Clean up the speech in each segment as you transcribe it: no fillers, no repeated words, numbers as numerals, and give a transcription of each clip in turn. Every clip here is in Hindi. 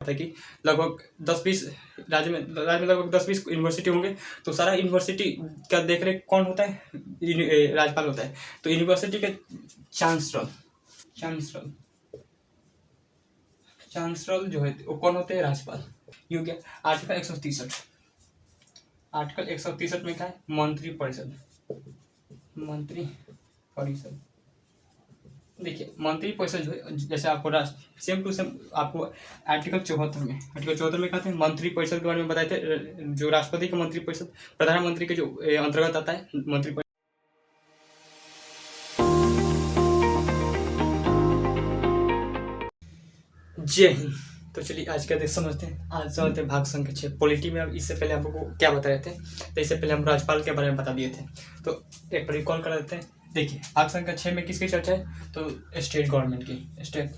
था कि लगभग 10-20 राज्य में लगभग 10-20 यूनिवर्सिटी होंगे, तो सारा यूनिवर्सिटी का देख रेख कौन होता है? राज्यपाल होता है। तो यूनिवर्सिटी के चांसलर चांसलर चांसलर जो है वो कौन होते हैं? राज्यपाल। ये हो गया आर्टिकल 163। आर्टिकल 163 में क्या है? मंत्रिपरिषद। मंत्रिपरिषद देखिए, मंत्रिपरिषद जो है, जैसे आपको राष्ट्र सेम टू सेम आपको आर्टिकल 74 में कहते हैं मंत्रिपरिषद के बारे में बताए थे, जो राष्ट्रपति का मंत्रिपरिषद प्रधानमंत्री के जो अंतर्गत आता है मंत्रिपरिषद। जय हिंद। तो चलिए आज का देश समझते हैं। आज समझते हैं भाग संख्या 6 पॉलिटी में। अब इससे पहले हम लोग को क्या बता रहे थे? तो इससे पहले हम राज्यपाल के बारे में बता दिए थे, तो एक बार रिकॉल कर देते हैं। देखिए, भाग संख्या 6 में किसकी चर्चा है? तो स्टेट गवर्नमेंट की। स्टेट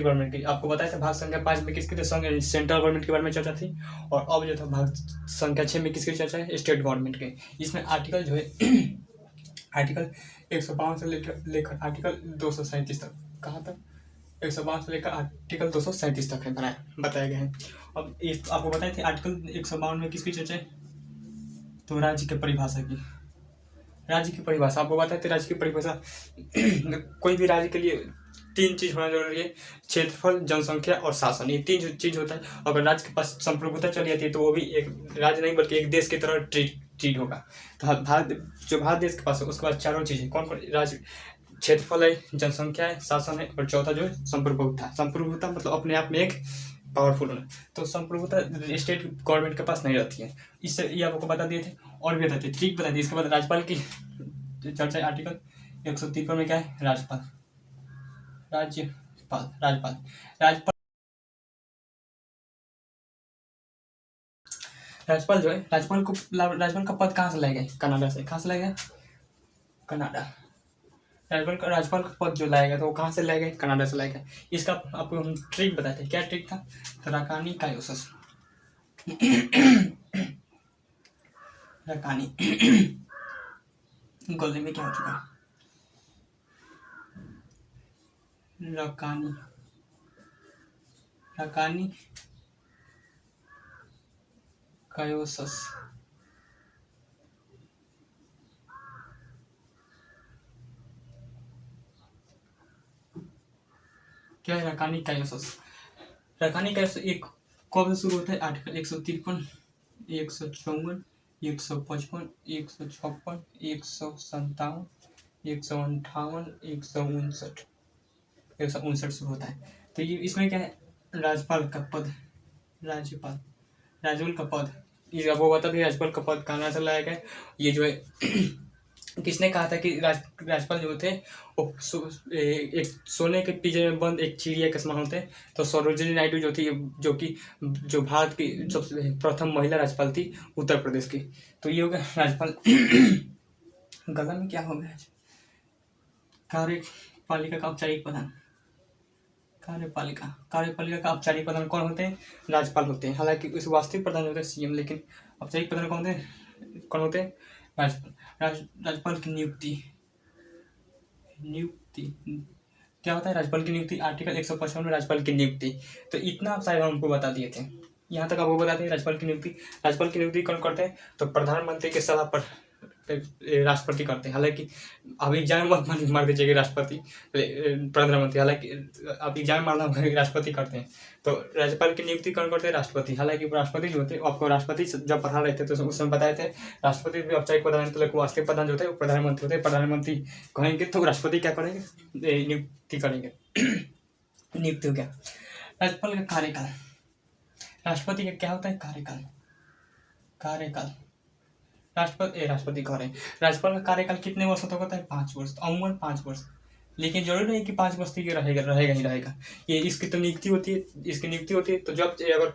गवर्नमेंट की आपको बताया था। भाग संख्या 5 में किसकी थी? सेंट्रल गवर्नमेंट के बारे में चर्चा थी। और अब जो था भाग संख्या 6 में किसकी चर्चा है? स्टेट गवर्नमेंट की। इसमें आर्टिकल जो है आर्टिकल 152 से लेकर आर्टिकल 237 तक। कहाँ तक? 152 से लेकर आर्टिकल 237 तक है बताया गया है। अब आपको बताए थे आर्टिकल 152 में किसकी चर्चा है? तो राज्य की परिभाषा की। राज्य की परिभाषा आपको बताए थे। राज्य की परिभाषा कोई भी राज्य के लिए 3 चीज होना जरूरी है: क्षेत्रफल, जनसंख्या और शासन। ये 3 चीज होता है। अगर राज्य के पास संप्रभुता चली जाती है तो वो भी एक राज्य नहीं बल्कि एक देश की तरह ट्रीट होगा। तो भारत देश के पास है, उसके पास चारों चीजें कौन कौन? राज्य, क्षेत्रफल है, जनसंख्या है, शासन है, और चौथा जो है संप्रभुता। संप्रभुता मतलब अपने आप में एक पावरफुल होना। तो संप्रभुता स्टेट गवर्नमेंट के पास नहीं रहती है। इससे ये आपको बता दिए थे और भी बताते ठीक बता दिए। इसके बाद राज्यपाल की चर्चा आर्टिकल 153 में क्या है? राज्यपाल। राज्यपाल राज्यपाल राज्यपाल राज्यपाल जो है, राज्यपाल का पद कहाँ से लाया गया? कनाडा से। कहाँ से लाया गया? कनाडा। राज्यपाल का पद जो लाया गया तो वो कहाँ से लाया गया? कनाडा से लाया गया। इसका आपको हम ट्रिक बताते हैं। क्या ट्रिक था? रकानी कायोसस। रकानी गले में क्या हो चुका? रकानी रकानी कायोसस। क्या है रकानी कायोसस? रकानी कायोसस एक कब से शुरू होता है? आर्टिकल 153, 154, 155, 156, 157, 158, 159 शुरू होता है। तो ये इसमें क्या है? राज्यपाल का पद। राज्यपाल राज्यपाल का पद ये आपको बता दें। राज्यपाल का पद कहाँ से लाया गया? ये जो है किसने कहा था कि राज्यपाल जो थे वो एक सोने के पिंजरे में बंद एक चिड़िया के समान होते हैं? तो सरोजिनी नायडू जो थी, जो भारत की सबसे प्रथम महिला राज्यपाल थी उत्तर प्रदेश की। तो ये हो गया राज्यपाल। गला में क्या हो गया? कार्यपालिका का औपचारिक प्रधान। कार्यपालिका का औपचारिक प्रधान कौन होते हैं? राज्यपाल होते हैं। हालांकि उस वास्तविक प्रधान होते हैं सीएम, लेकिन औपचारिक प्रधान कौन होते हैं? राज्यपाल। राज्यपाल की नियुक्ति क्या होता है? राज्यपाल की नियुक्ति आर्टिकल 155 में राज्यपाल की नियुक्ति। तो इतना आप शायद हमको बता दिए थे। यहाँ तक आपको बताते हैं राज्यपाल की नियुक्ति कौन करते हैं? तो प्रधानमंत्री के सलाह पर राष्ट्रपति करते हैं। हालांकि अब एग्जाम मत मार दीजिएगा राष्ट्रपति प्रधानमंत्री। हालांकि अब एग्जाम मारना राष्ट्रपति करते हैं। तो राज्यपाल की नियुक्ति कौन करते हैं? राष्ट्रपति। हालांकि राष्ट्रपति जो होते हैं, आपको राष्ट्रपति जब पढ़ा रहे थे तो उस समय बताए थे राष्ट्रपति भी औपचारिक प्रधान, तो वास्तविक प्रधान जो होते हैं वो प्रधानमंत्री होते हैं। प्रधानमंत्री कहेंगे तो राष्ट्रपति क्या करेंगे? नियुक्ति करेंगे। नियुक्ति हो गया। राज्यपाल का कार्यकाल। राष्ट्रपति का क्या होता है? कार्यकाल राष्ट्रपति कह रहे हैं। राज्यपाल का कार्यकाल कितने वर्षों तक होता है? 5 वर्ष। अमूमन 5 वर्ष, लेकिन जरूरी नहीं कि 5 वर्ष तक रहेगा ही रहेगा। ये इसकी तो नियुक्ति होती है। तो जब अगर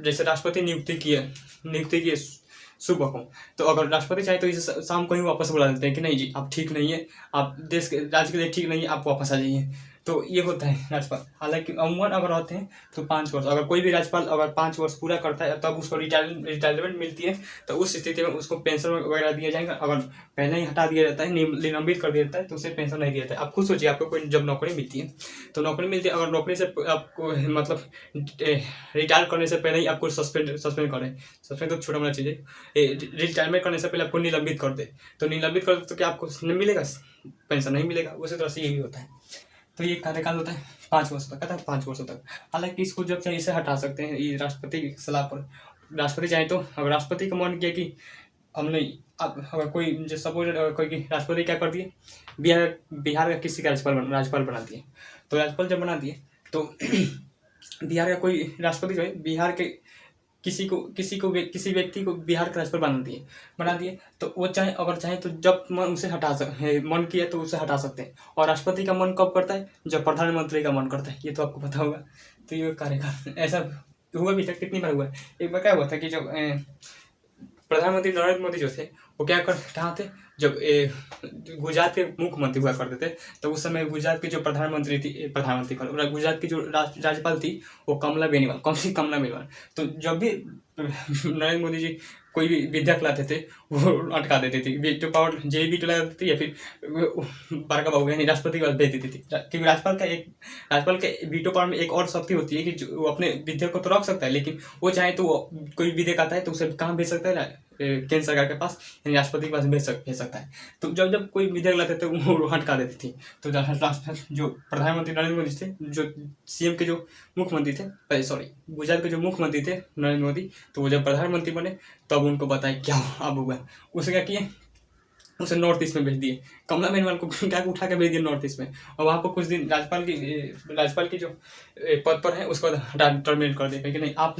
जैसे राष्ट्रपति नियुक्ति की सुबह को, तो अगर राष्ट्रपति चाहे तो इसे शाम को ही वापस बुला देते हैं कि नहीं जी आप ठीक नहीं है, आप राज्य के लिए ठीक नहीं है, आप वापस आ जाइए। तो ये होता है राज्यपाल। हालांकि अमूमन अगर होते हैं तो 5 वर्ष, अगर कोई भी राज्यपाल अगर 5 वर्ष पूरा करता है तब उसको रिटायरमेंट मिलती है। तो उस स्थिति में उसको पेंशन वगैरह दिया जाएगा। अगर पहले ही हटा दिया जाता है, निलंबित कर दिया जाता है, तो उसे पेंशन नहीं दिया जाता है। आप खुद सोचिए, आपको कोई जब नौकरी मिलती है तो नौकरी मिलती है, अगर नौकरी से आपको मतलब रिटायर करने से पहले ही आपको सस्पेंड करें, सस्पेंड तो छोटा मोटा चीज़ है, रिटायरमेंट करने से पहले आपको निलंबित कर दे, तो निलंबित कर दे तो क्या आपको नहीं मिलेगा, पेंशन नहीं मिलेगा। उसी तरह से ये भी होता है। तो ये कार्यकाल होता है 5 वर्ष तक, कहता है 5 वर्षों तक। हालांकि इसको जब चाहे इसे हटा सकते हैं, ये राष्ट्रपति की सलाह पर। राष्ट्रपति चाहे तो, अगर राष्ट्रपति का मन किया कि हम नहीं, अब अगर कोई जो सपोज कोई राष्ट्रपति क्या कर दिए, बिहार का किसी का राज्यपाल बना दिए, तो राज्यपाल जब बना दिए तो बिहार का कोई राष्ट्रपति जो है बिहार के किसी व्यक्ति को बिहार का राज्यपाल बना दिए तो वो चाहे, अगर चाहे तो जब मन उसे मन किया तो उसे हटा सकते हैं। और राष्ट्रपति का मन कब करता है, जब प्रधानमंत्री का मन करता है। ये तो आपको पता होगा। तो ये कार्यकाल ऐसा हुआ भी था, कितनी बार हुआ है। एक बार क्या हुआ था कि जब प्रधानमंत्री नरेंद्र मोदी जो थे वो कहाँ थे, जब गुजरात के मुख्यमंत्री हुआ करते थे, तो उस समय गुजरात की जो गुजरात की जो राज्यपाल थी वो कमला बेनीवाल। तो जब भी नरेंद्र मोदी जी कोई भी विधेयक लाते थे वो अटका देती थी, वीटो पावर जे वीटो लगा देती थी, या फिर बड़का बाबू यानी राष्ट्रपति के पास भेज देती थी। क्योंकि राज्यपाल के वीटो पावर में एक और शक्ति होती है कि वो अपने विधेयक को तो रख सकता है, लेकिन वो चाहे तो कोई विधेयक आता है तो उसे कहाँ भेज सकता है, केंद्र सरकार के पास यानी राष्ट्रपति के पास भेज सकता है। तो जब कोई विधेयक लाते थे वो हटका देती थी। तो जो प्रधानमंत्री नरेंद्र मोदी थे, जो सीएम के जो मुख्यमंत्री थे, गुजरात के जो मुख्यमंत्री थे नरेंद्र मोदी, तो वो जब प्रधानमंत्री बने तब उनको बताया क्या अब हुआ। उसे क्या किए, उसे नॉर्थ ईस्ट में भेज दिए। कमला बेनीवाल को क्या उठा के भेज दिया नॉर्थ ईस्ट में, और वहाँ पर कुछ दिन राज्यपाल की जो पद पर है उसको टर्मिनेट कर दिया कि नहीं, आप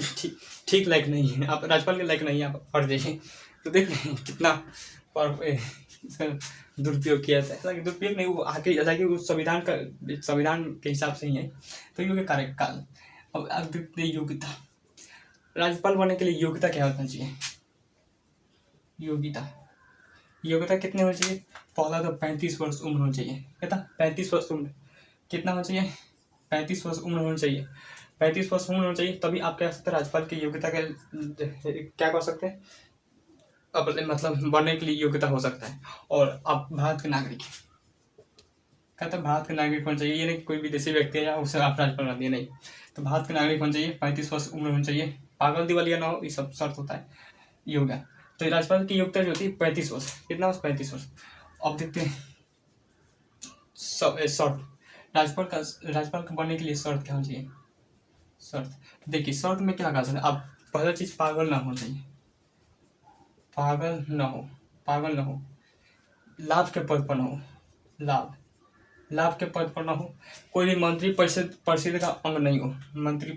ठीक लायक नहीं है, आप राज्यपाल के लायक नहीं है, आप हट जाइए। तो देख रहे हैं कितना इसका दुरुपयोग किया था। हालांकि दुरुपयोग नहीं, वो हालांकि वो संविधान के हिसाब से ही है। तो ये कार्यकाल। अब देखते योग्यता, राज्यपाल बनने के लिए योग्यता क्या होना चाहिए। योग्यता कितनी होनी चाहिए, पहला तो 35 वर्ष उम्र होनी चाहिए। कहता 35 वर्ष उम्र कितना होना चाहिए, 35 वर्ष उम्र होनी चाहिए। 35 वर्ष उम्र होनी चाहिए, तभी आप कह सकते हैं राज्यपाल की योग्यता क्या कर सकते हैं, अपने मतलब बनने के लिए योग्यता हो सकता है। और आप भारत के नागरिक, कहता है भारत के नागरिक होना चाहिए। ये नहीं कोई विदेशी व्यक्ति है या उसे आप राज्यपाल बना दिए, नहीं। तो भारत के नागरिक होना चाहिए, 35 वर्ष उम्र होनी चाहिए, पागल दिवालिया ना हो, ये सब शर्त होता है। ये हो गया। तो राज्यपाल की योग्यता जो होती है 35 वर्ष, कितना वर्ष, 35 वर्ष। अब देखते हैं शर्त, राज्यपाल का बनने के लिए शर्त क्या होनी चाहिए। शर्त देखिए, शर्त में क्या कहा सकते हैं आप, पहला चीज पागल ना होना चाहिए, पागल ना हो, लाभ के पद पर ना हो, लाभ के पद पर ना हो, कोई भी मंत्री परिषद का अंग नहीं हो, मंत्री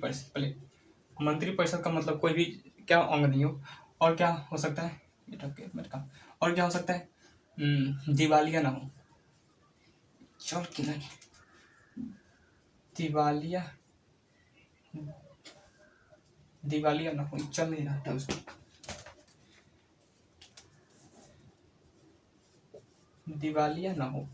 परिषद का मतलब कोई भी क्या अंग नहीं हो। और क्या हो सकता है, और क्या हो सकता है, दिवालिया ना हो, चल कि नहीं, दिवालिया ना हो, चल नहीं रहा था उसमें, दिवालिया ना हो,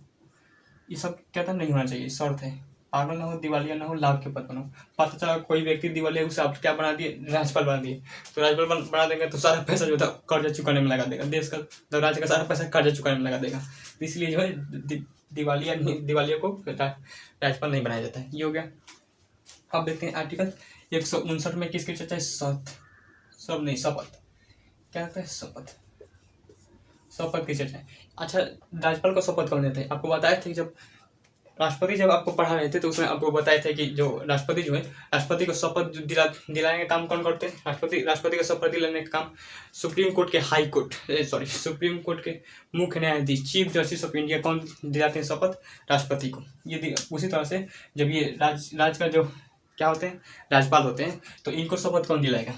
ये सब कहता नहीं होना चाहिए, शर्त है। पागल ना हो, दिवालिया ना हो, लाभ के पद पर ना हो। पता चला कोई व्यक्ति दिवालिया, उसे आप क्या बना दिए, राज्यपाल बना दिए। तो राज्यपाल बना देंगे तो सारा पैसा जो था कर्जा चुकाने में लगा देगा, देश का तो राज्य का सारा पैसा कर्जा चुकाने में लगा देगा। तो इसलिए जो है दिवालिया को राज्यपाल नहीं बनाया जाता है। ये हो गया। अब देखते हैं आर्टिकल 159 में किसकी चर्चा है, शपथ। क्या कहता है, शपथ की चर्चा है। अच्छा, राज्यपाल को शपथ कौन देते हैं, आपको बताया था जब राष्ट्रपति जब आपको पढ़ा रहे थे तो उसमें आपको बताए थे कि जो राष्ट्रपति जो है, राष्ट्रपति को शपथ दिलाने का काम कौन करते हैं, राष्ट्रपति को शपथ दिलाने का काम सुप्रीम कोर्ट के मुख्य न्यायाधीश, चीफ जस्टिस ऑफ इंडिया कौन दिलाते हैं शपथ, राष्ट्रपति को। ये उसी तरह से जब ये राज्य का जो क्या होते हैं, राज्यपाल होते हैं, तो इनको शपथ कौन दिलाएगा,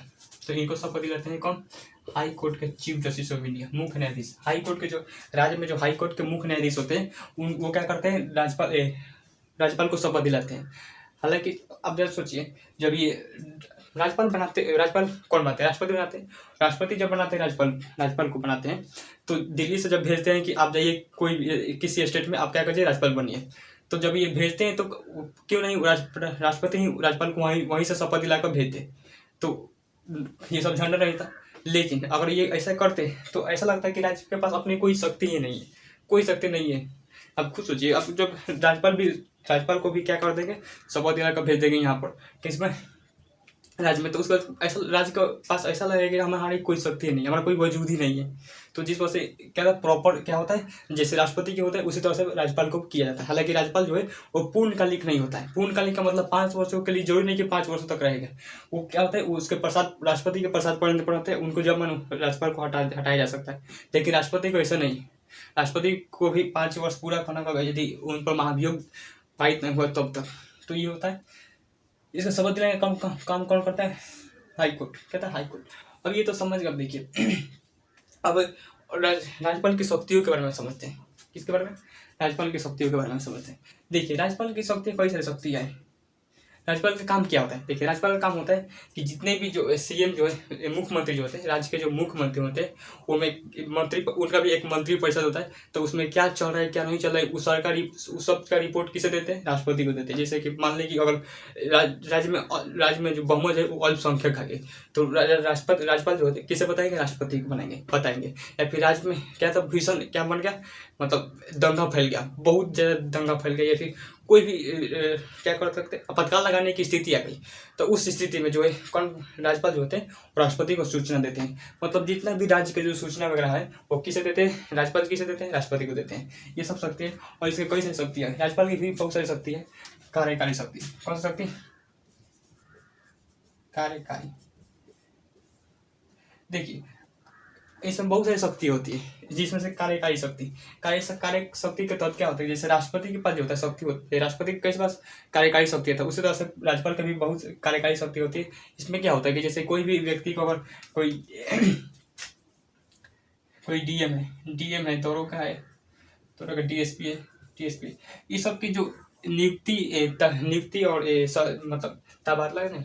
तो इनको शपथ दिलाते हैं कौन, हाई कोर्ट के चीफ जस्टिस ऑफ इंडिया, मुख्य न्यायाधीश। हाई कोर्ट के जो राज्य में जो हाई कोर्ट के मुख्य न्यायाधीश होते हैं वो क्या करते हैं, राज्यपाल को शपथ दिलाते हैं। हालांकि अब जब सोचिए, जब ये राज्यपाल कौन बनाते हैं, राष्ट्रपति बनाते हैं। राष्ट्रपति जब बनाते हैं राज्यपाल को बनाते हैं, तो दिल्ली से जब भेजते हैं कि आप जाइए कोई किसी स्टेट में, आप क्या करिए, राज्यपाल बनिए। तो जब ये भेजते हैं तो क्यों नहीं राष्ट्रपति ही राज्यपाल को वहीं वहीं से शपथ दिलाकर भेजते, तो ये सब झंडा नहीं था। लेकिन अगर ये ऐसा करते तो ऐसा लगता है कि राज्य के पास अपनी कोई शक्ति ही नहीं है, कोई शक्ति नहीं है। अब खुद सोचिए, अब जब राज्यपाल को भी क्या कर देंगे, शपथ दिलाकर भेज देंगे यहाँ पर किसमें, राज्य में, तो उसका ऐसा राज्य के पास ऐसा लगेगा कि हमारी कोई शक्ति नहीं है, हमारा कोई वजूद ही नहीं है। तो जिस वजह से क्या था, प्रॉपर क्या होता है, जैसे राष्ट्रपति के होता है उसी तरह से राज्यपाल को किया जाता है। हालांकि राज्यपाल जो है वो पूर्णकालिक नहीं होता है। पूर्णकालिक का मतलब 5 वर्षों के लिए जरूरी नहीं कि 5 वर्षों तक रहेगा। वो क्या होता है, उसके प्रसाद, राष्ट्रपति के प्रसाद पढ़ते हैं, उनको जब मन राज्यपाल को हटाया जा सकता है। लेकिन राष्ट्रपति को ऐसा नहीं, राष्ट्रपति को भी 5 वर्ष पूरा करना होगा यदि उन पर महाभियोग पारित नहीं हुआ तब तक। तो ये होता है, इसका शपथ दिलाने का काम कौन करता है, हाईकोर्ट, कहता है हाईकोर्ट। अब ये तो समझ गए। अब देखिए अब राज्यपाल की शक्तियों के बारे में समझते हैं। किसके बारे में, राज्यपाल की शक्तियों के बारे में समझते हैं। देखिए राज्यपाल की शक्ति, कई सारी शक्तियाँ हैं। राज्यपाल का काम क्या होता है, देखिए राज्यपाल का काम होता है कि जितने भी जो सीएम जो है, मुख्यमंत्री जो होते हैं, राज्य के जो मुख्यमंत्री होते हैं, वो में मंत्री, उनका भी एक मंत्री परिषद होता है। तो उसमें क्या चल रहा है क्या नहीं चल रहा है, उस सब का रिपोर्ट किसे देते हैं, राष्ट्रपति को देते हैं। जैसे कि मान लें कि अगर राज्य में जो बहुमत है वो अल्पसंख्यक है, तो राज्यपाल जो होते हैं किसे बताएंगे, राष्ट्रपति को बताएंगे। या फिर राज्य में क्या था, भीषण क्या बन गया, मतलब दंगा फैल गया, बहुत ज़्यादा दंगा फैल गया, या फिर कोई भी क्या कर सकते, आपातकाल लगाने की स्थिति आ गई, तो उस स्थिति में जो है कौन, राज्यपाल जो होते हैं राष्ट्रपति को सूचना देते हैं। मतलब जितना भी राज्य के जो सूचना वगैरह है वो किसे देते हैं, राज्यपाल किसे देते हैं, राष्ट्रपति को देते हैं। ये सब शक्ति है। और इसके कई सारी शक्तियाँ है, राज्यपाल की भी बहुत सारी शक्ति है। कार्यकारी शक्ति, कौन सी शक्ति, कार्यकारी। देखिए इसमें बहुत सारी शक्ति होती है, जिसमें से कार्यकारी शक्ति, कार्य शक्ति के तहत क्या होता है, जैसे राष्ट्रपति के पास जो होता है शक्ति होती है, राष्ट्रपति के पास कार्यकारी शक्ति होता है, उसी तरह से राज्यपाल का भी बहुत कार्यकारी शक्ति होती है। इसमें क्या होता है कि जैसे कोई भी व्यक्ति को अगर कोई डीएम है, दोनों का है, दोनों का डीएसपी है, ये सब की जो नियुक्ति और मतलब तबादला नहीं,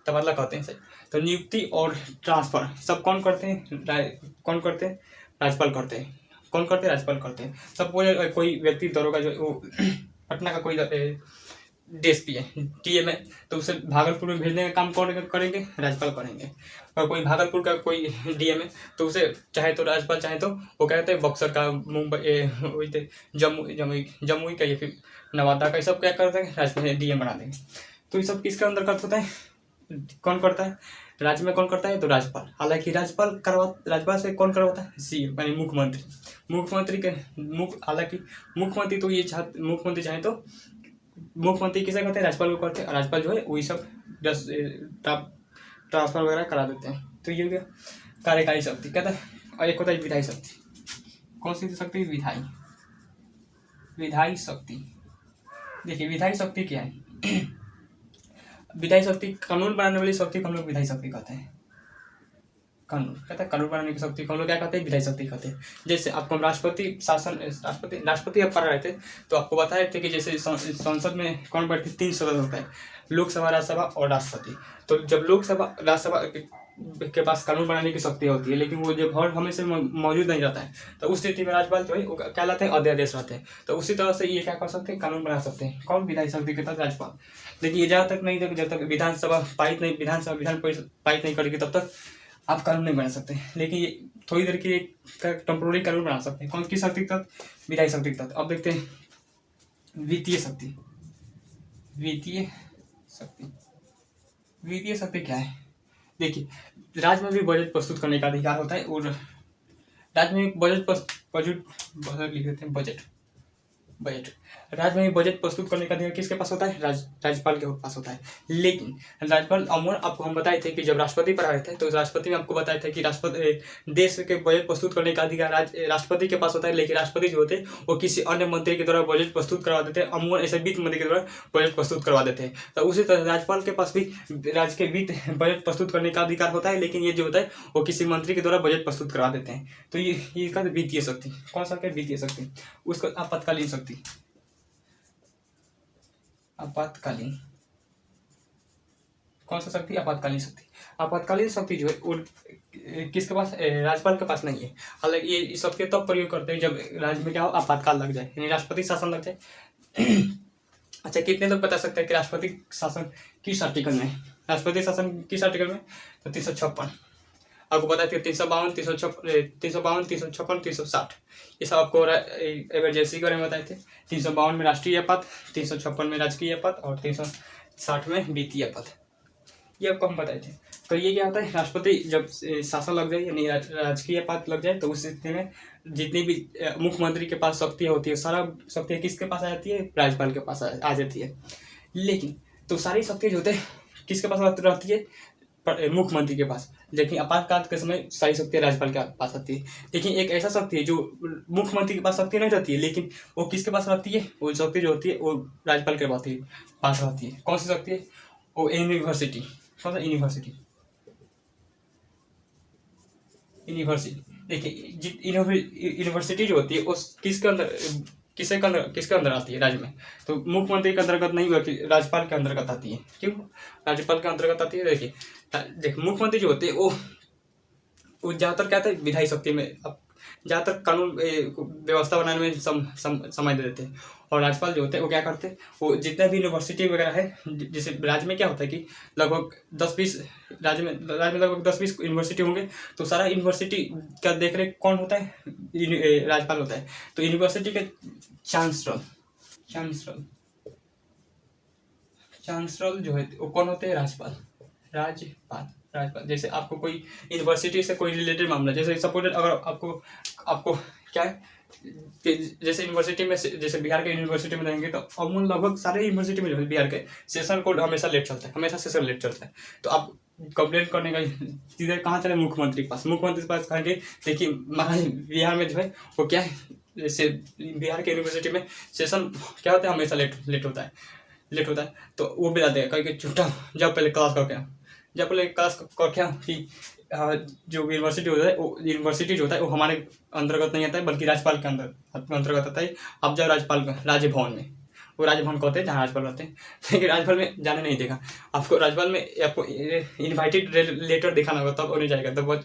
तबादला कहते हैं सही। तो नियुक्ति और ट्रांसफर सब कौन करते हैं, राज्यपाल करते हैं। कौन करते हैं, राज्यपाल करते हैं। सब कोई व्यक्ति दरोगा जो वो पटना का कोई डीएसपी है, डीएम है, तो उसे भागलपुर में भेजने का काम कौन करेंगे, राज्यपाल करेंगे। और कोई भागलपुर का कोई डीएम है तो उसे चाहे तो राज्यपाल, चाहे तो वो कहते हैं बक्सर का, मुंबई, जम्मू का, या फिर नवादा का, ये सब क्या करते हैं, राज्य डीएम बना देंगे। तो ये सब किसके अंदर होता है, कौन करता है, राज्य में कौन करता है, तो राज्यपाल। हालांकि राज्यपाल से कौन करवाता है, सीएम यानी मुख्यमंत्री हालांकि मुख्यमंत्री तो ये मुख्यमंत्री चाहे तो मुख्यमंत्री किसे करते हैं, राज्यपाल को करते हैं। राज्यपाल जो है वही सब ट्रांसफर वगैरह करा देते हैं। तो ये हो गया कार्यकारी शक्ति, कहता है। और एक होता है विधायी शक्ति। कौन सी शक्ति, विधायी शक्ति। देखिए विधायी शक्ति क्या है, विधायी शक्ति कानून बनाने वाली शक्ति को हम लोग विधायी शक्ति कहते हैं। कानून बनाने की शक्ति को हम लोग क्या कहते हैं, विधायी शक्ति कहते हैं। जैसे आपको राष्ट्रपति आप पढ़ रहे थे तो आपको बताए थे कि जैसे संसद में कौन बैठते, 3 सदस्य होता है, लोकसभा, राज्यसभा और राष्ट्रपति। तो जब लोकसभा राज्यसभा के पास कानून बनाने की शक्ति होती है, लेकिन वो जब हर हमेशा मौजूद नहीं रहता है, तो उस स्थिति में राज्यपाल जो है वो क्या लाते हैं, अध्यादेश रहते हैं। तो उसी तरह से ये क्या कर सकते हैं, कानून बना सकते हैं। कौन, विधायी शक्ति के तहत राज्यपाल। लेकिन ये जब तक नहीं, जब तक विधान परिषद पारित नहीं करेगी तब तक आप कानून नहीं बना सकते। लेकिन ये थोड़ी देर के लिए टेम्पोररी कानून बना सकते हैं। कौन की शक्ति के तहत, विधायी शक्ति के तहत। अब देखते हैं वित्तीय शक्ति क्या है। देखिए राज्य में भी बजट प्रस्तुत करने का अधिकार होता है, और राज्य में बजट राज्य में बजट प्रस्तुत करने का अधिकार किसके पास होता है, राज्यपाल के पास होता है। लेकिन राज्यपाल अमूल आपको हम बताए थे कि जब राष्ट्रपति पर आए थे तो राष्ट्रपति में आपको बताया था कि देश के बजट प्रस्तुत करने का अधिकार राष्ट्रपति के पास होता है। लेकिन राष्ट्रपति जो होते हैं वो किसी अन्य मंत्री के द्वारा बजट प्रस्तुत करवा देते हैं, अमूल ऐसे वित्त मंत्री के द्वारा बजट प्रस्तुत करवा देते हैं। तो उसी तरह राज्यपाल के पास भी राज्य के वित्त बजट प्रस्तुत करने का अधिकार होता है, लेकिन ये जो होता है वो किसी मंत्री के द्वारा बजट प्रस्तुत करवा देते हैं। तो ये का वित्तीय शक्ति। कौन सा है, वित्तीय शक्ति। उसको आपातकालीन शक्ति, आपातकालीन। कौन सा शक्ति, आपातकालीन शक्ति जो है वो किसके पास, राज्यपाल के पास नहीं है। हालांकि ये शक्ति तब प्रयोग करते हैं जब राज्य में क्या हो, आपातकाल लग जाए, यानी राष्ट्रपति शासन लग जाए, अच्छा, कितने लोग बता सकते हैं कि राष्ट्रपति शासन किस आर्टिकल में है? राष्ट्रपति शासन किस आर्टिकल में? तो 356। आपको पता है 352, 352, 356, 360, ये सब आपको इमरजेंसी के बारे में बताए थे। 352 में राष्ट्रीय आपात, 356 में राजकीय आपात और 360 में वित्तीय आपात, ये आपको हम बताए थे। तो ये क्या होता है, राष्ट्रपति जब शासन लग जाए यानी राजकीय आपात लग जाए तो उस स्थिति में जितनी भी मुख्यमंत्री के पास शक्तियाँ होती है, सारा शक्तियाँ किसके पास आ जाती है? राज्यपाल के पास आ जाती है। लेकिन तो सारी शक्तियाँ जो होते हैं किसके पास रहती है? मुख्यमंत्री के पास। लेकिन आपातकाल के समय सारी शक्तियाँ राज्यपाल के पास आती है। लेकिन एक ऐसा शक्ति है जो मुख्यमंत्री के पास शक्ति नहीं रहती है, लेकिन वो किसके पास रहती है? वो शक्ति जो होती है वो राज्यपाल के पास रहती है। कौन सी शक्ति है? वो यूनिवर्सिटी। कौन सा? यूनिवर्सिटी। देखिए यूनिवर्सिटी जो होती है उस किसके अंदर आती है? राज्य में। तो मुख्यमंत्री के अंतर्गत नहीं बल्कि राज्यपाल के अंतर्गत आती है। क्यों राज्यपाल के अंतर्गत आती है? देखिए मुख्यमंत्री जो होते हैं वो ज़्यादातर क्या होता है, विधायी शक्ति में अब ज़्यादातर कानून व्यवस्था बनाने में समय दे देते हैं। और राज्यपाल जो होते हैं वो क्या करते हैं, वो जितने भी यूनिवर्सिटी वगैरह है, जैसे राज्य में क्या होता है कि लगभग 10-20 राज्य में लगभग 10-20 यूनिवर्सिटी होंगे, तो सारा यूनिवर्सिटी का देख रेख कौन होता है? राज्यपाल होता है। तो यूनिवर्सिटी के चांसलर चांसलर चांसलर जो है वो कौन होते हैं? राज्यपाल। जैसे आपको कोई यूनिवर्सिटी से कोई रिलेटेड मामला, जैसे सपोज अगर आपको क्या है कि जैसे यूनिवर्सिटी में जैसे बिहार के यूनिवर्सिटी में रहेंगे तो अमूल लगभग सारे यूनिवर्सिटी में जो है बिहार के सेशन कोड हमेशा लेट चलता है, हमेशा सेशन लेट चलता है। तो आप कंप्लेंट करने का सीधे कहाँ चले? मुख्यमंत्री के पास कहेंगे देखिए महाराज बिहार में जो है वो क्या है, जैसे बिहार के यूनिवर्सिटी में सेशन क्या होता है, हमेशा लेट होता है। तो वो भी देगा कहीं छुट्टा जब पहले क्लास करके कि जो यूनिवर्सिटी जो होता है वो हमारे अंतर्गत नहीं आता है बल्कि राज्यपाल के अंतर्गत आता है। अब जब राज्यपाल राजभवन में, वो राजभवन कहते हैं जहाँ राज्यपाल रहते हैं, लेकिन राज्यपाल में जाने नहीं देगा आपको। राज्यपाल में आपको इन्वाइटेड लेटर दिखाना होगा तब नहीं जाएगा, तब बहुत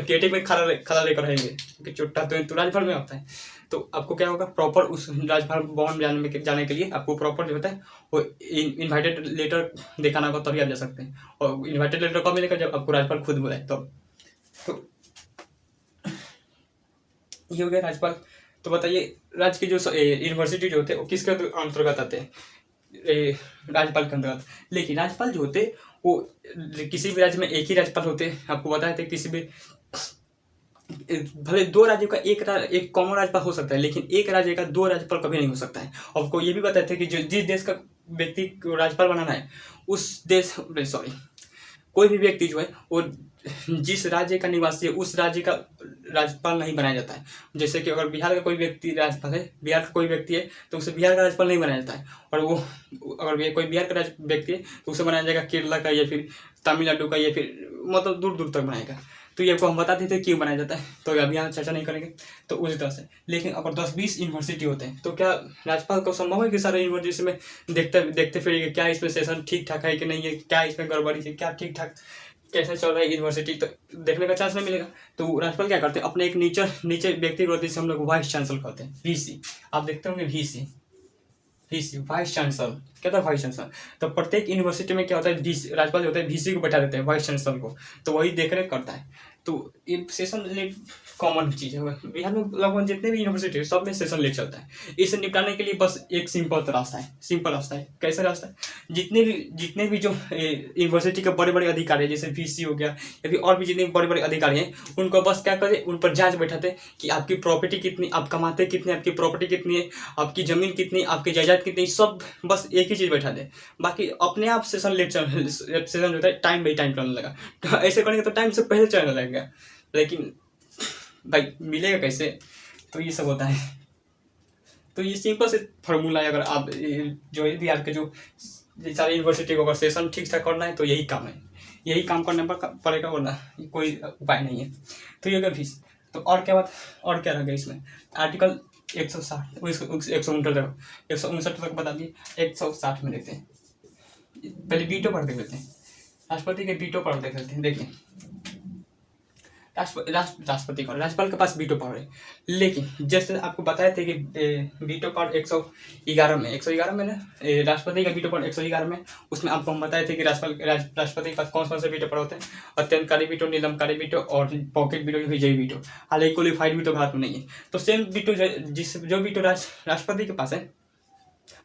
गेटिंग में खड़ा लेकर रहेंगे क्योंकि चुट्टा तो राज्यपाल में होता है। तो आपको क्या होगा, प्रॉपर उस राज्यपाल भवन जाने के लिए आपको प्रॉपर जो होता है वो इन्वाइटेड लेटर दिखाना होगा, तभी आप जा सकते हैं। और इन्वाइटेड लेटर कब मिलेगा? जब आपको राज्यपाल खुद बुलाए तब। तो ये हो गया राज्यपाल। तो बताइए राज्य की जो यूनिवर्सिटी जो होते हैं वो किसके अंतर्गत आते हैं? राज्यपाल के अंतर्गत। लेकिन राज्यपाल जो होते वो किसी भी राज्य में एक ही राज्यपाल होते हैं। आपको बताए थे किसी भी भले दो राज्यों का एक कॉमन राज्यपाल हो सकता है, लेकिन एक राज्य का दो राज्यपाल कभी नहीं हो सकता है। और आपको ये भी बताए थे कि जो जिस देश का व्यक्ति को राज्यपाल बनाना है कोई भी व्यक्ति जो है वो जिस राज्य का निवासी है उस राज्य का राज्यपाल नहीं बनाया जाता है। जैसे कि अगर बिहार का कोई व्यक्ति राज्यपाल है, बिहार का कोई व्यक्ति है तो उसे बिहार का राज्यपाल नहीं बनाया जाता है। और वो अगर कोई बिहार का व्यक्ति है तो उसे बनाया जाएगा केरला का या फिर तमिलनाडु का या फिर मतलब दूर दूर तक बनाएगा। तो ये आपको हम बताते थे क्यों बनाया जाता है, तो अभी यहाँ चर्चा नहीं करेंगे। तो उसी तरह से लेकिन अगर 10-20 यूनिवर्सिटी होते हैं तो क्या राज्यपाल को संभव है कि सारे यूनिवर्सिटी में देखते फिर क्या इसमें सेशन ठीक ठाक है कि नहीं है, क्या इसमें गड़बड़ी है, क्या ठीक ठाक कैसे चल रहा है यूनिवर्सिटी, तो देखने का चांस नहीं मिलेगा। तो राज्यपाल क्या करते हैं, अपने एक नीचे व्यक्ति होते हैं, हम लोग वाइस चांसलर कहते हैं, वीसी। आप देखते होंगे वीसी वाइस चांसलर क्या था, वाइस चांसलर। तो प्रत्येक यूनिवर्सिटी में क्या होता है, राज्यपाल जो होता है वीसी को बैठा देते हैं, वाइस चांसलर को, तो वही देखरेख करता है। तो ये सेशन लेट कॉमन चीज़ है बिहार में, लगभग जितने भी यूनिवर्सिटी है सब में सेशन लेट चलता है। इसे निपटाने के लिए बस एक सिंपल रास्ता है। कैसा रास्ता है, जितने भी जो यूनिवर्सिटी के बड़े बड़े अधिकारी है, जैसे वीसी हो गया या फिर और भी जितने बड़े बड़े अधिकारी हैं, उनको बस क्या करें, उन पर जांच बैठाते कि आपकी प्रॉपर्टी कितनी, आप कमाते कितने, आपकी प्रॉपर्टी कितनी है, आपकी जमीन कितनी, आपकी जायदाद कितनी, सब बस एक ही चीज़ बैठा दे। बाकी अपने आप सेशन सेशन जो होता है टाइम बाई टाइम चलने लगा। तो ऐसे करेंगे तो टाइम से पहले चलने लगेगा, लेकिन भाई मिलेगा कैसे? तो ये सब होता है। तो ये सिंपल से फार्मूला है। अगर आप जो है बिहार के जो सारी यूनिवर्सिटी को अगर सेशन ठीक ठाक करना है तो यही काम है, यही काम करने पर पड़ेगा, वरना कोई उपाय नहीं है। तो ये अगर फीस तो और क्या बात, और क्या रह गया इसमें? आर्टिकल 160 159 तक बता दिए। 160 में देखते हैं, पहले वीटो पढ़ देख लेते हैं, राष्ट्रपति के वीटो पढ़ देख लेते हैं। देखिए राष्ट्रपति का, राज्यपाल के पास वीटो पावर है। लेकिन जैसे आपको बताए थे कि वीटो पावर 111 में, 111 में ना राष्ट्रपति का वीटो पावर 111 में, उसमें आपको हम बताए थे कि राष्ट्रपति के पास कौन कौन से वीटो पावर होते हैं, अत्यंतकारी वीटो, निलंबकारी वीटो और पॉकेट वीटो, विजयी वीटो। हालांकि क्वालिफाइड वीटो भारत में नहीं है। तो सेम वीटो जो वीटो राष्ट्रपति के पास है,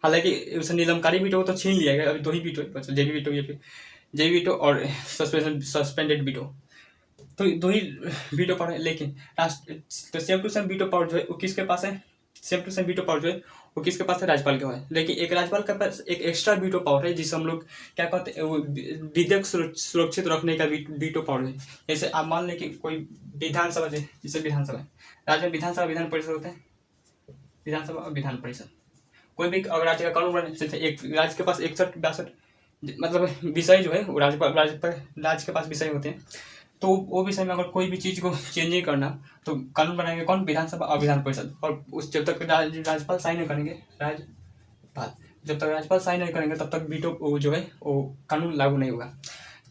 हालांकि उसे निलंबकारी वीटो तो छीन लिया गया, अभी 2 ही वीटो बचे, जेबी वीटो और सस्पेंडेड वीटो, तो 2 ही वीटो पावर है। लेकिन तो same to same veto power जो है वो किसके पास है, same to same veto power जो है वो किसके पास है, राज्यपाल के पास है। लेकिन एक राज्यपाल के पास एक एक्स्ट्रा वीटो पावर है, जिसे हम लोग क्या कहते हैं, वो विधेयक सुरक्षित रखने का वीटो पावर है। जैसे आप मान लें कि कोई विधानसभा, जैसे विधानसभा राज्य में विधानसभा, विधान परिषद होते हैं, विधानसभा और विधान परिषद। कोई भी अगर राज्य का कानून बने, जैसे एक राज्य के पास 61-62 मतलब विषय जो है वो राज्य के पास विषय होते हैं। तो वो विषय में अगर कोई भी चीज़ को चेंज नहीं करना, तो कानून बनाएंगे कौन, विधानसभा और विधान परिषद। और उस जब तक राज्यपाल साइन नहीं करेंगे, जब तक राज्यपाल साइन नहीं करेंगे तब तक वीटो जो है वो कानून लागू नहीं होगा।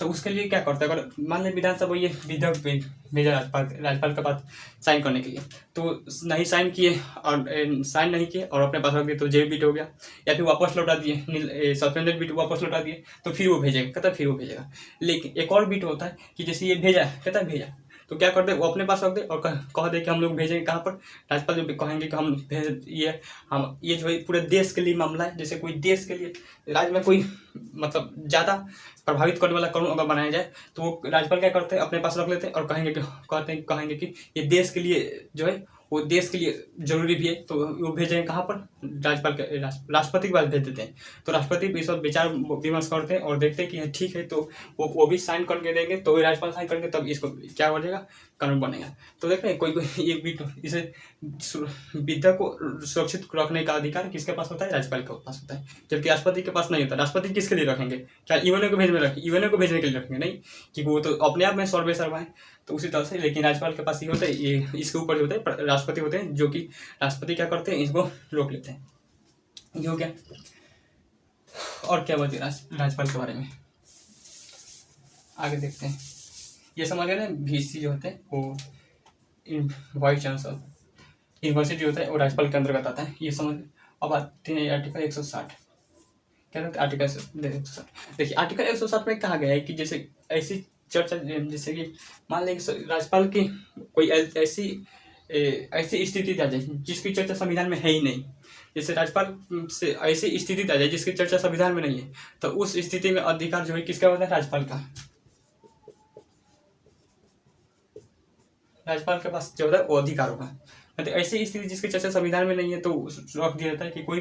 तो उसके लिए क्या करता है, अगर मान लें विधानसभा ये विधेयक भेजा राज्यपाल के पास साइन करने के लिए, तो नहीं साइन किए और साइन नहीं किए और अपने पास रख दिए, तो जेब वीटो हो गया। या फिर वापस लौटा दिए, सस्पेंडेड वीटो वापस लौटा दिए, तो फिर वो भेजेगा, कहता फिर वो भेजेगा। लेकिन एक और वीटो होता है कि जैसे ये भेजा, कहता भेजा, तो क्या करते वो अपने पास रख दे और कह दे कि हम लोग भेजेंगे कहाँ पर, राज्यपाल जो कहेंगे कि हम ये जो है पूरे देश के लिए मामला है। जैसे कोई देश के लिए, राज्य में कोई मतलब ज़्यादा प्रभावित करने वाला कानून अगर बनाया जाए, तो वो राज्यपाल क्या करते हैं, अपने पास रख लेते हैं और कहेंगे कि ये देश के लिए जो है वो देश के लिए जरूरी भी है, तो वो भेजेंगे कहाँ पर, राज्यपाल के राष्ट्रपति के पास भेज देते हैं। तो राष्ट्रपति इस पर विचार विमर्श करते हैं और देखते हैं कि ठीक है, तो वो भी साइन करके देंगे, तो राज्यपाल साइन करेंगे, तब इसको क्या बनेगा, कानून बनेगा। तो देखते हैं कोई एक भी इसे विद्या को सुरक्षित रखने का अधिकार किसके पास होता है, राज्यपाल के पास होता है, जबकि राष्ट्रपति के पास नहीं होता। राष्ट्रपति किसके लिए रखेंगे, क्या ईवेनो को भेजने के लिए रखेंगे, नहीं, कि वो तो अपने आप में सर्वेसर्वा है। तो उसी तरह से लेकिन राज्यपाल के पास ये होता है, ये इसके ऊपर होते हैं राष्ट्रपति होते हैं, जो कि राष्ट्रपति क्या करते हैं, इसको रोक लेते हैं। ये हो गया। और क्या बात है राज्यपाल के बारे में, आगे देखते हैं। ये समझ गए ना, VC जो होते हैं वो वाइस चांसलर यूनिवर्सिटी होता है, वो राज्यपाल के अंतर्गत आता है, ये समझ। अब आते हैं आर्टिकल 160, क्या कहते हैं आर्टिकल 160। देखिए आर्टिकल 160 में कहा गया है कि जैसे ऐसी चर्चा, जैसे कि मान लें कि राज्यपाल की कोई ऐसी स्थिति आ जाए जिसकी चर्चा संविधान में है ही नहीं, जैसे राज्यपाल से ऐसी स्थिति आ जाए जिसकी चर्चा संविधान में नहीं है, तो उस स्थिति में अधिकार जो है किसका होता है, राज्यपाल का। राज्यपाल के पास जो होता है वो अधिकार होगा। तो ऐसी स्थिति जिसकी चर्चा संविधान में नहीं है, तो रख दिया जाता है कि कोई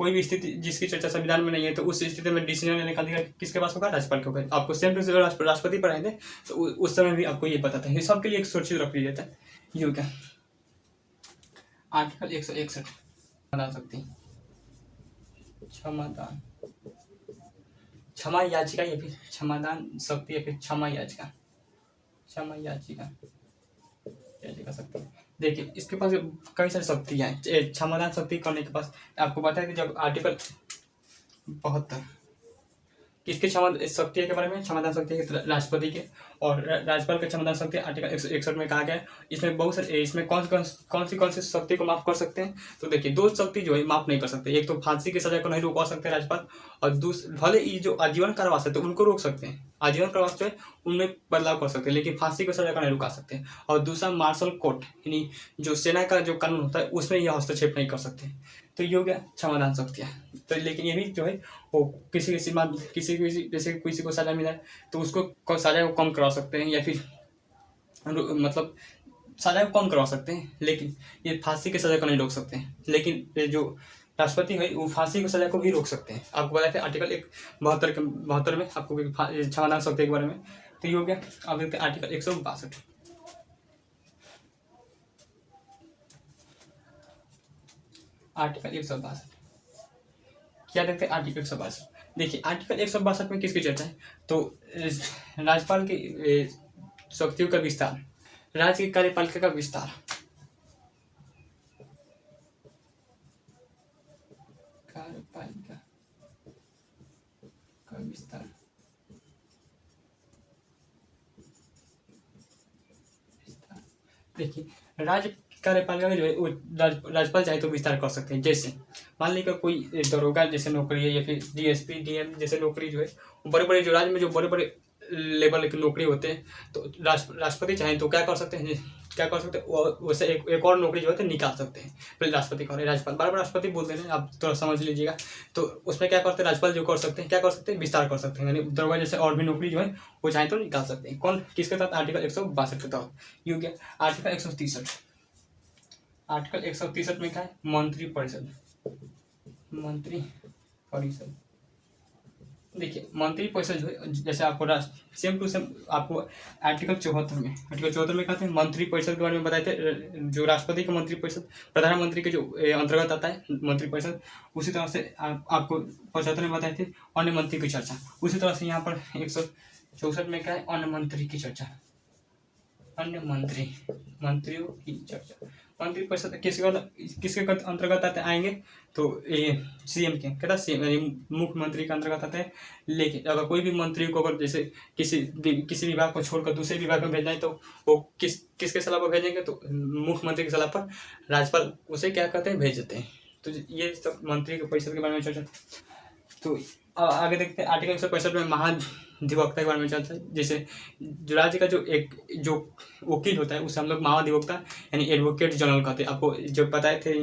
भी स्थिति जिसकी चर्चा संविधान में नहीं है, तो उस स्थिति में डिसीजन लेने का अधिकार किसके पास होगा, राज्यपाल के होगा। आपको सेम टू सेम राष्ट्रपति पढ़ाएंगे तो उस समय भी आपको ये बताता है, सबके लिए एक सुरक्षित रख दिया जाता है। ये हो गया आर्टिकल 161, बता सकती क्षमादान, क्षमा याचिका या फिर क्षमादान शक्ति या फिर क्षमा याचिका शक्ति। देखिए इसके पास कई सारी शक्तियाँ हैं। क्षमादान शक्ति करने के पास आपको पता है कि जब आर्टिकल 72 किसके क्षमा शक्ति के बारे में, क्षमादान शक्ति के राष्ट्रपति के, और राज्यपाल के क्षमादान शक्ति आर्टिकल 161 में कहा गया है। इसमें बहुत सारे, इसमें कौन सी शक्ति को माफ कर सकते हैं, तो देखिए 2 शक्ति जो है माफ नहीं कर सकते। एक तो फांसी की सजा को नहीं रोकवा सकते राज्यपाल, और भले ये जो आजीवन कारावास है तो उनको रोक सकते हैं, आजीवन कारावास जो है उनमें बदलाव कर सकते हैं, लेकिन फांसी की सजा को नहीं रुका सकते। और दूसरा मार्शल कोर्ट, यानी जो सेना का जो कानून होता है उसमें यह हस्तक्षेप नहीं कर सकते। तो ये हो गया क्षमादान शक्तियाँ। तो लेकिन ये भी जो है वो किसी किसी को सजा मिला है तो उसको सजा को कम करा सकते हैं, या फिर मतलब सजा को कम करवा सकते हैं, लेकिन ये फांसी की सजा को नहीं रोक सकते हैं। लेकिन जो राष्ट्रपति है वो फांसी की सजा को भी रोक सकते हैं। आपको बताया था आर्टिकल 72 में आपको क्षमादान शक्ति के बारे में। तो ये हो गया। अब देखते हैं आर्टिकल 162, आर्टिकल 162 क्या देखते हैं, आर्टिकल 162। देखिए आर्टिकल 162 में किसकी चर्चा है, तो राज्यपाल की शक्तियों का विस्तार, राज्य की कार्यपालिका का विस्तार, कार्यपालिका का विस्तार, देखिए राज्य कार्यपालिका में जो है वो राज्यपाल चाहे तो विस्तार कर सकते हैं। जैसे मान लीजिए कोई दरोगा जैसे नौकरी है या फिर डीएसपी डीएम जैसे नौकरी जो है बड़े बड़े जो राज्य में जो बड़े बड़े लेवल की नौकरी होते हैं तो राष्ट्रपति चाहें तो क्या कर सकते हैं वैसे एक और नौकरी जो है तो निकाल सकते हैं। पहले राष्ट्रपति का राज्यपाल बार बार राष्ट्रपति बोल दे रहे हैं, आप थोड़ा समझ लीजिएगा। तो उसमें क्या करते हैं राज्यपाल जो कर सकते हैं क्या कर सकते हैं विस्तार कर सकते हैं, यानी दरोगा जैसे और भी नौकरी जो है वो चाहे तो निकाल सकते हैं। कौन किसके तहत आर्टिकल 162 के तहत ये हो गया। आर्टिकल 163 आर्टिकल 163 में क्या है मंत्री परिषद देखिए मंत्री परिषद जो है जैसे आपको सेम टू सेम आपको आर्टिकल 74 में कहते हैं मंत्री परिषद के बारे में बताए थे। जो राष्ट्रपति का मंत्री परिषद प्रधानमंत्री के जो अंतर्गत आता है मंत्री परिषद, उसी तरह से आपको 75 में बताए थे अन्य मंत्री की चर्चा। उसी तरह से यहाँ पर 164 में क्या है अन्य मंत्री की चर्चा, अन्य मंत्रियों की चर्चा। मंत्री परिषद किसके अंतर्गत आते आएंगे तो ये सीएम के कहता सीएम यानी मुख्यमंत्री के अंतर्गत आते हैं। लेकिन अगर कोई भी मंत्री को अगर जैसे किसी विभाग को छोड़कर दूसरे विभाग में भेजना है तो वो किसके सलाह पर भेजेंगे तो मुख्यमंत्री की सलाह पर राज्यपाल उसे क्या कहते हैं भेज देते हैं। तो ये सब मंत्री के परिषद के बारे में चर्चा। तो आगे देखते हैं आर्टिकल 165 में महाधिवक्ता के बारे में चलता है। जैसे जो राज्य का जो वकील होता है उसे हम लोग महाधिवक्ता यानी एडवोकेट जनरल कहते हैं। आपको जब बताए थे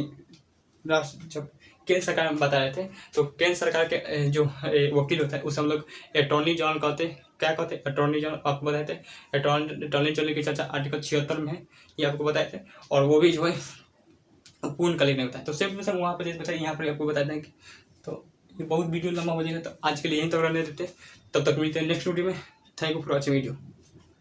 जब केंद्र सरकार में बता रहे थे तो केंद्र सरकार के जो वकील होता है उसे हम लोग अटॉर्नी जनरल कहते हैं। क्या कहते हैं अटॉर्नी जनरल, आपको बताए थे अटॉर्नी जनरल की चर्चा आर्टिकल 76 में है, ये आपको बताए थे। और वो भी जो है पूर्णकालिक नहीं होता है। तो सेम टू सेम वहाँ पर जैसे बताइए यहाँ पर आपको बता दें। तो ये बहुत वीडियो लंबा हो जाएगा तो आज के लिए यहीं तक रहने देते। तब तक मिलते हैं नेक्स्ट वीडियो में। Thank you for watching video.